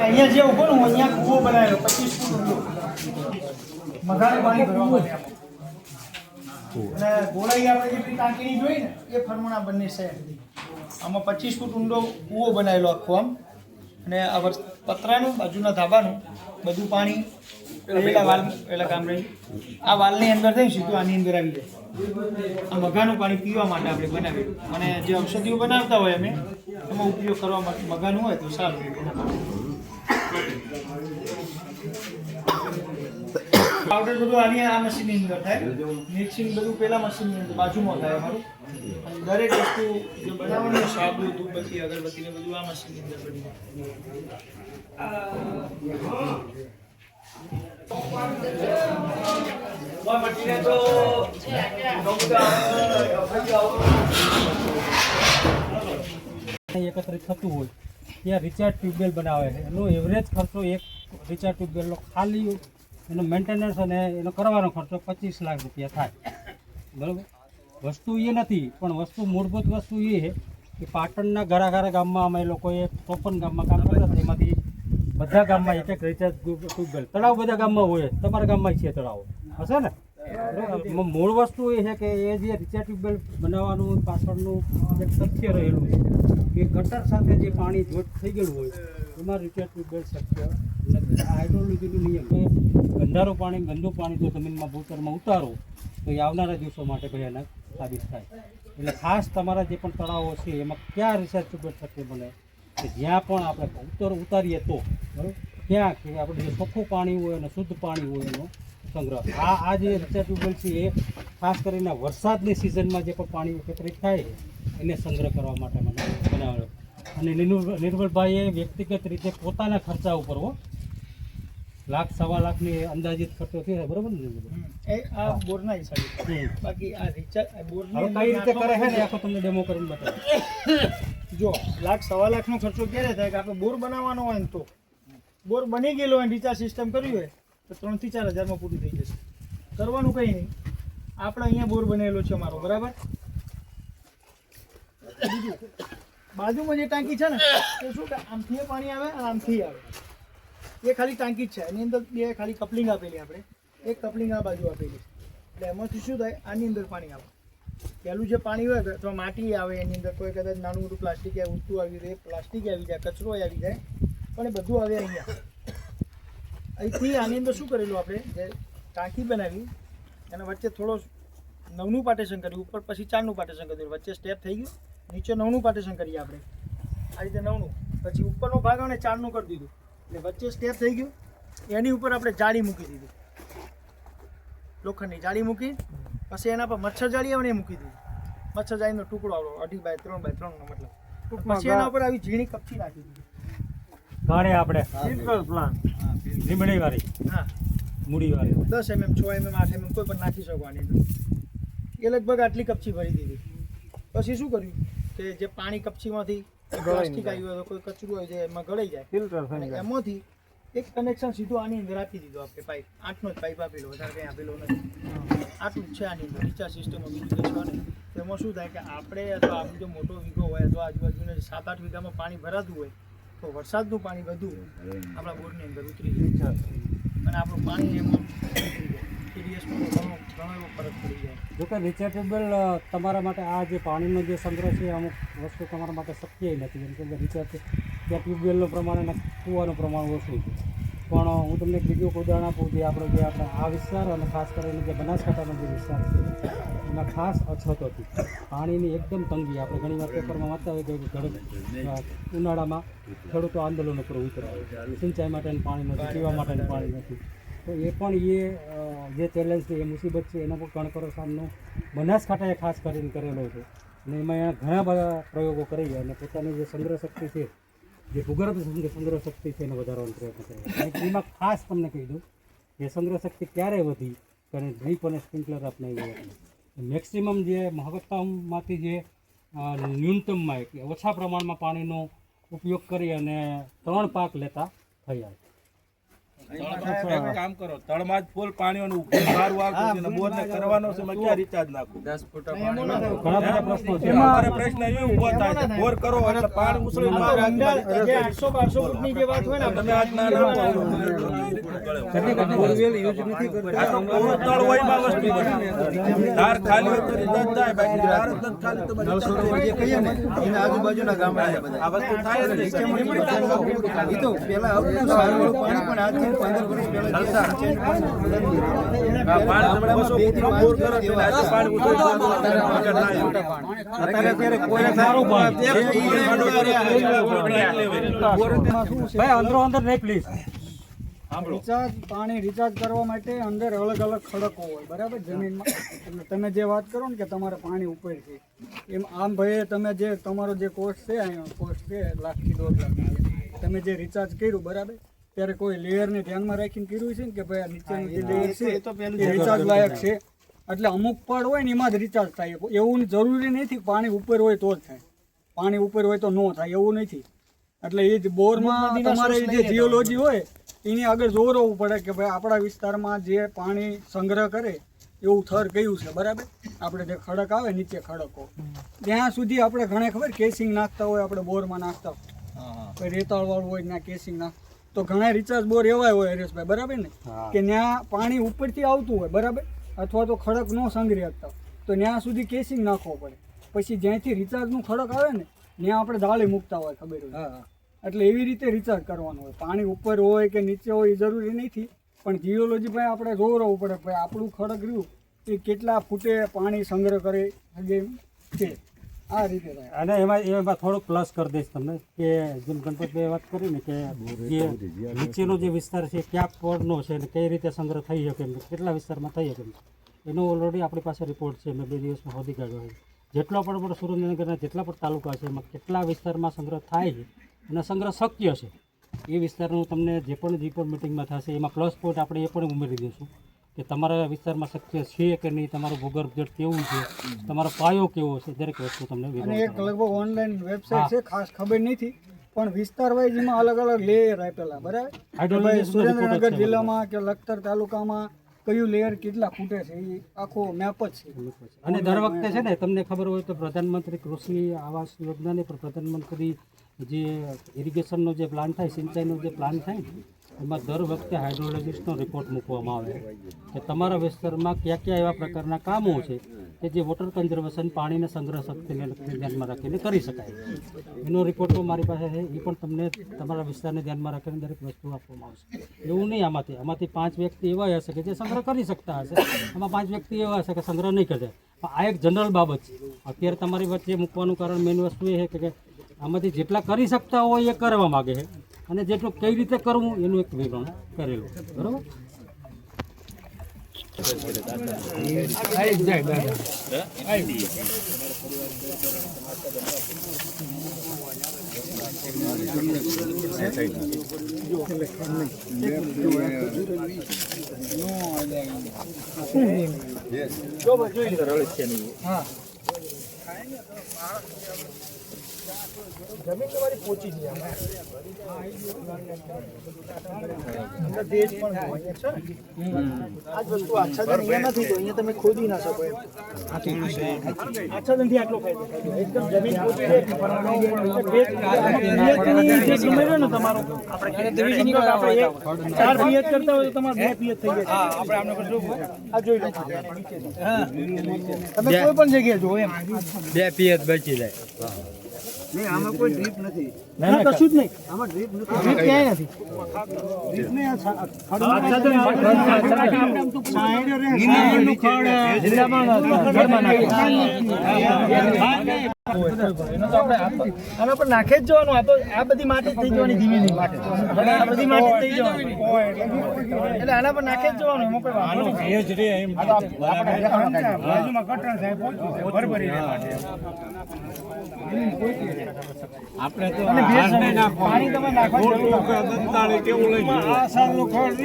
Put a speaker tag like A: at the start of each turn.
A: અહીંયા જે ઉભો હું અહીંયા કૂવો બનાવેલો 25 ફૂટ ઊંડો મગાનું પાણી ભરવા માટે અને ગોળાઈ આપણે જેટલી ટાંકીની જોઈ ને એ ફરમણા બંને છે આમાં 25 ફૂટ ઊંડો કૂવો બનાવેલો આખો આમ અને આ પતરાનું બાજુના ધાબાનું બધું પાણી પેલા વાલ પેલા કામ રહી આ વાલની અંદર થઈને સીધું આની અંદર આવી જાય આ મગાનું પાણી પીવા માટે આપણે બનાવેલું અને જે ઔષધિઓ બનાવતા હોય અમે એમાં ઉપયોગ કરવા માટે મગાનું હોય તો સારું પાવડર બધું આ મશીનની અંદર થાય મિક્સિંગ બધું પેલા મશીનની અંદર બાજુમાં થાય અમારું દરેક વસ્તુ જે બનાવવાની સાબુ ધૂપબત્તી અગરબત્તી ને બધું આ મશીનની અંદર બની
B: એકત્રિત થતું હોય ત્યાં રિચાર્જ ટ્યુબવેલ બનાવે છે એનો એવરેજ ખર્ચો એક રિચાર્જ ટ્યુબવેલનો ખાલી એનો મેન્ટેનન્સ અને એનો કરવાનો ખર્ચો 25 લાખ રૂપિયા થાય બરાબર વસ્તુ એ નથી પણ વસ્તુ મૂળભૂત વસ્તુ એ છે કે પાટણના ઘરા ગામમાં અમે લોકોએ 53 ગામમાં કામ કરતા હતા એમાંથી બધા ગામમાં એક રિચાર્જ ટ્યુબવેલ તળાવ બધા ગામમાં હોય તમારા ગામમાં છે તળાવ હશે ને મૂળ વસ્તુ એ છે કે એ જે રિચાર્જ ટ્યુબવેલ બનાવવાનું પાછળનું એક તથ્ય રહેલું છે કે ગટર સાથે જે પાણી જોટ થઈ ગયેલું હોય એમાં રિચાર્જ ટ્યુબવેલ શક્ય નથી હાઇડ્રોલોજીનો નિયમ કે ગંધારું પાણી ગંદુ પાણી જો જમીનમાં ભૂતરમાં ઉતારો તો એ આવનારા દિવસો માટે ભયાનક સાબિત થાય એટલે ખાસ તમારા જે પણ તળાવો છે એમાં ક્યાં રિચાર્જ ટ્યુબવેલ શક્ય બને કે જ્યાં પણ આપણે ઉતારીએ તો બરાબર ત્યાં કે આપણે જે ચોખ્ખું પાણી હોય અને શુદ્ધ પાણી હોય એનો સંગ્રહ આ જે રિચાર્જ ટ્યુબવેલ છે એ ખાસ કરીને વરસાદની સિઝનમાં જે પણ પાણી એકત્રિત થાય એને સંગ્રહ કરવા માટે મને બનાવેલો અને નિર્મલભાઈએ વ્યક્તિગત રીતે પોતાના ખર્ચા ઉપર લાખ સવા લાખની અંદાજિત ખર્ચો થયો બરોબર ને
A: એ આ બોરના હિસાબે બાકી આ રિચાર્જ બોરની
B: કઈ રીતે કરે છે ને આખો તમને ડેમો કરીને બતાવો
A: જો લાખ સવા લાખનો ખર્ચો ક્યારે થાય કે આપણે બોર બનાવવાનો હોય ને તો બોર બની ગયેલો હોય રિચાર્જ સિસ્ટમ કરવી હોય તો 3 થી 4 હજારમાં પૂરી થઈ જશે કરવાનું કંઈ નહીં આપણે અહીંયા બોર બનેલો છે અમારો બરાબર બીજું બાજુમાં જે ટાંકી છે ને એ શું કે આમથી પાણી આવે અને આમથી આવે એ ખાલી ટાંકી જ છે એની અંદર બે ખાલી કપલિંગ આપેલી આપણે એક કપલિંગ આ બાજુ આપેલી એટલે એમાંથી શું થાય આની અંદર પાણી આવે પહેલું જે પાણી હોય તો માટી આવે એની અંદર કોઈ કદાચ નાનું મોટું પ્લાસ્ટિક ઊંચું આવી જાય પ્લાસ્ટિક આવી જાય કચરો આવી જાય પણ એ બધું આવે અહીંયા અહીંથી આની અંદર શું કરેલું આપણે જે ટાંકી બનાવી એના વચ્ચે થોડો 9નું પાર્ટેશન કર્યું ઉપર પછી 4નું પાર્ટેશન કર્યું વચ્ચે સ્ટેપ થઈ ગયું નીચે 9નું પાર્ટેશન કરીએ આપણે આ રીતે 9નું પછી ઉપરનો ભાગ અને 4નું કરી દીધું એટલે વચ્ચે સ્ટેપ થઈ ગયું એની ઉપર આપણે જાળી મૂકી દીધી લોખંડની જાળી મૂકી પછી એના પર મચ્છર જાળી આવે ને એ મૂકી દીધી મચ્છર જાળીનો ટુકડો આવ્યો 2.5 x 3x3 નો મતલબ પછી એના ઉપર આવી ઝીણી કપચી નાખી દીધી
B: ગાણે આપણે સિમ્પલ પ્લાન લીમડી વાળી
A: હા
B: મૂડી વાળી
A: 10 mm 6 mm 8 mm કોઈ પણ નાખી શકવાની અંદર એ લગભગ આટલી કપચી ભરી દીધી પછી શું કર્યું કે જે પાણી કપચીમાંથી પ્લાસ્ટિક આવ્યું હોય તો કોઈ કચરું હોય જે એમાં ગળાઈ જાય ફિલ્ટર થઈ જાય એમાંથી એક કનેક્શન સીધું આની અંદર આપી દીધું આપણે પાઇપ 8નો જ પાઇપ આપેલો વધારે કંઈ આપેલો નથી આટલું જ છે આની અંદર રિચાર્જ સિસ્ટમમાં બીજું કંઈ છે નહીં તો એમાં શું થાય કે આપણે અથવા આપણું જો મોટો વીઘો હોય અથવા આજુબાજુના 7-8 વીઘામાં પાણી ભરાતું હોય તો વરસાદનું પાણી વધુ આપણા બોરની અંદર ઉતરી જાય અને આપણું પાણી એમાં ટીડીએસમાં ઘણો એવો ફરક પડી જાય
B: જોકે રિચાર્જ ટ્યુબવેલ તમારા માટે આ જે પાણીનો જે સંગ્રહ છે અમુક વસ્તુ તમારા માટે શક્ય નથી કેમ કે રિચાર્જ ત્યાં ટ્યુબવેલનું પ્રમાણ અને કૂવાનું પ્રમાણ ઓછું છે પણ હું તમને એક બીજું ઉદાહરણ આપું જે આપણે આ વિસ્તાર અને ખાસ કરીને જે બનાસકાંઠાનો જે વિસ્તાર છે એમાં ખાસ અછત હતી પાણીની એકદમ તંગી આપણે ઘણી વાર પેપરમાં વાંચતા હોય કે ઉનાળામાં ખેડૂતો આંદોલન ઉપર ઉતર્યા સિંચાઈ માટેનું પાણી નથી પીવા માટેનું પાણી નથી તો એ પણ જે ચેલેન્જ છે એ મુસીબત છે એનો પણ કણકરો સામનો બનાસકાંઠાએ ખાસ કરીને કરેલો છે અને એમાં ઘણા બધા પ્રયોગો કરી અને પોતાની જે સંગ્રહ શક્તિ છે જે ભૂગર્ભ સંગ્રહ શક્તિ છે એને વધારવાનો પ્રયત્ન કર્યો એમાં ખાસ તમને કહી દઉં કે સંગ્રહ શક્તિ ક્યારે વધી કારણ ડ્રીપ અને સ્પ્રિંકલર અપનાવી મેક્સિમમ જે મહત્તમમાંથી જે ન્યૂનતમમાં કે ઓછા પ્રમાણમાં પાણીનો ઉપયોગ કરી અને 3 પાક લેતા થયા
C: એક કામ કરો, તળમાં જ ફૂલ પાણી અને ઉપર સારું આવતું છે ને બોરને કરવાનો છે, એમાં ક્યાં રિચાર્જ નાખું?
B: ઘણા બધા પ્રશ્નો છે.
C: અમારે પ્રશ્ન એ ઊભો થાય છે, બોર કરો એટલે પાણી ઉછળીને બહાર આવે.
A: જે 800-1200 ફૂટની જે વાત હોય ને
C: તમે આજ ના ના પાડો. આ તો પૂરું તળ હોય એમાં વસ્તુ બને. ધાર ખાલી હોય તો રિચાર્જ થાય, બાકી ધાર જ નથી ખાલી તો બધી
D: આજુબાજુના ગામડા છે બધા.
C: આ વસ્તુ થાય જ નહીં.
D: ઈ તો પેલા આવતું સારું પાણી પણ આજથી 15 વર્ષ પહેલા જે change
C: આ પાણી તમે 200 ફૂટનો બોર કરો એટલે આજે પાણી ઉછળવાનું
B: અત્યારે કોઈ સારું ભાઈ અંદરો અંદર નહીં પ્લીઝ.
E: રિચાર્જ કરવા માટે અંદર અલગ અલગ ખડકો હોય બરાબર જમીનમાં. એટલે તમે જે વાત કરો ને કે તમારે પાણી ઉપર છે એમ આમ ભાઈ તમે જે તમારો જે કોસ્ટ છે અહીંયા કોસ્ટ છે 1 લાખથી 1.5 લાખ તમે જે રિચાર્જ કર્યું બરાબર ત્યારે કોઈ લેયરને ધ્યાનમાં રાખીને કર્યું છે ને કે ભાઈ આ નીચેનું જે લેયર છે એ રિચાર્જ લાયક છે. એટલે અમુક પડ હોય ને એમાં જ રિચાર્જ થાય. એવું જરૂરી નથી પાણી ઉપર હોય તો જ થાય, પાણી ઉપર હોય તો ન થાય એવું નથી. એટલે એ જ બોરમાં તમારે જે જીઓલોજી હોય એની આગળ જોરવું પડે કે ભાઈ આપણા વિસ્તારમાં જે પાણી સંગ્રહ કરે એવું થર કયું છે બરાબર. આપણે જે ખડક આવે નીચે ખડકો ત્યાં સુધી આપણે ઘણા ખબર કેસિંગ નાખતા હોય, આપણે બોરમાં નાખતા હોય રેતાળવાળું હોય ત્યાં કેસિંગ નાખ તો ઘણા રિચાર્જ બોર એવા હોય હરેશભાઈ બરાબર ને કે ત્યાં પાણી ઉપરથી આવતું હોય બરાબર અથવા તો ખડક ન સંગ્રહ શકતા તો ત્યાં સુધી કેસિંગ નાખવો પડે. પછી જ્યાંથી રિચાર્જનું ખડક આવે ને ત્યાં આપણે દાળી મૂકતા હોય ખબર હોય. એટલે એવી રીતે રિચાર્જ કરવાનું હોય. પાણી ઉપર હોય કે નીચે હોય એ જરૂરી નથી, પણ જીઓલોજી ભાઈ આપણે જોવું પડે ભાઈ આપણું ખડક રહ્યું એ કેટલા ફૂટે પાણી સંગ્રહ કરે છે આ રીતે થાય.
B: અને એમાં થોડુંક પ્લસ કરી દઈશ તમને કે જેમ ગણપતભાઈ વાત કરી ને કે જે નીચેનો જે વિસ્તાર છે ક્યાં પડનો છે અને કઈ રીતે સંગ્રહ થઈ શકે એમ કેટલા વિસ્તારમાં થઈ શકે એનો ઓલરેડી આપણી પાસે રિપોર્ટ છે. મેં 2 દિવસમાં શોધી કાઢ્યો છે. જેટલો પણ સુરેન્દ્રનગરના જેટલા પણ તાલુકા છે એમાં કેટલા વિસ્તારમાં સંગ્રહ થાય છે અને સંગ્રહ શક્ય છે એ વિસ્તારનું તમને જે પણ મિટિંગમાં થશે એમાં પ્લસ પોઈન્ટ આપણે એ પણ ઉમેરી દઈશું કે તમારા વિસ્તારમાં શક્ય છે કે નહીં, તમારું ભૂગર્ભ જળ કેવું છે, તમારો પાયો કેવો છે, દરેક વસ્તુ તમને
E: અને એક લગભગ ઓનલાઈન વેબસાઇટ છે ખાસ ખબર નથી પણ વિસ્તાર વાઇઝ એમાં અલગ અલગ લેયર આપેલા બરાબર. સુરેન્દ્રનગર જિલ્લામાં કે લખતર તાલુકામાં કયું લેયર કેટલા ફૂટે છે એ આખો મેપ જ છે.
B: અને દર વખતે છે ને તમને ખબર હોય તો પ્રધાનમંત્રી કૃષિ આવાસ યોજનાને પણ પ્રધાનમંત્રી જે ઇરિગેશનનો જે પ્લાન થાય, સિંચાઈનો જે પ્લાન થાય ને એમાં દર વખતે હાઇડ્રોલોજિસ્ટનો રિપોર્ટ મૂકવામાં આવે કે તમારા વિસ્તારમાં કયા કયા એવા પ્રકારના કામો છે કે જે વોટર કન્ઝર્વેશન પાણીના સંગ્રહ શક્તિને ધ્યાનમાં રાખીને કરી શકાય. એનો રિપોર્ટ પણ મારી પાસે છે, એ પણ તમને તમારા વિસ્તારને ધ્યાનમાં રાખીને દરેક વસ્તુ આપવામાં આવશે. એવું નહીં આમાંથી 5 વ્યક્તિ એવા હશે કે જે સંગ્રહ કરી શકતા હશે, એમાં 5 વ્યક્તિ એવા હશે કે સંગ્રહ નહીં કરે. આ એક જનરલ બાબત છે. અત્યારે તમારી વચ્ચે મૂકવાનું કારણ મેઇન વસ્તુ એ છે કે આમાંથી જેટલા કરી શકતા હોય એ કરવા માગે છે અને જેટલું કઈ રીતે કરવું એનું એક વિવરણ કરેલું બરાબર.
A: જમીન તમારી પહોંચી જ ભેજ પણ હોય છે ને આ જ વસ્તુ આચ્છાદન અહીંયા નથી તો અહીંયા તમે ખોદી ના શકો એમ. આચ્છાદનથી આટલો ફાયદો થાય એકદમ જમીન પહોંચી જાય જે સમય રહ્યો ને તમારો આપણે 4 પિયત કરતા હોય તો તમારે 2 પિયત થઈ જાય. આ જોઈ લો તમે કોઈ પણ જગ્યાએ જો એમ
D: 2 પિયત બચી જાય.
A: નહીં આમાં કોઈ ડ્રીપ નથી. ના કશું જ નહીં આમાં ડ્રીપ નથી. ડ્રીપ ક્યાંય નથી. ડ્રીપ ને આના પર નાખે જ જવાનું. આ તો આ બધી માટી થઈ જવાની ધીમે ધીમે આ બધી માટી થઈ જવાની એટલે આના પર નાખે જ જવાનું. એમાં કોઈ વાંધો નહીં. બાજુમાં કટણ થાય આપણે તો પાણી તમે નાખવા કેવું લઈ આ સાલનું ખડ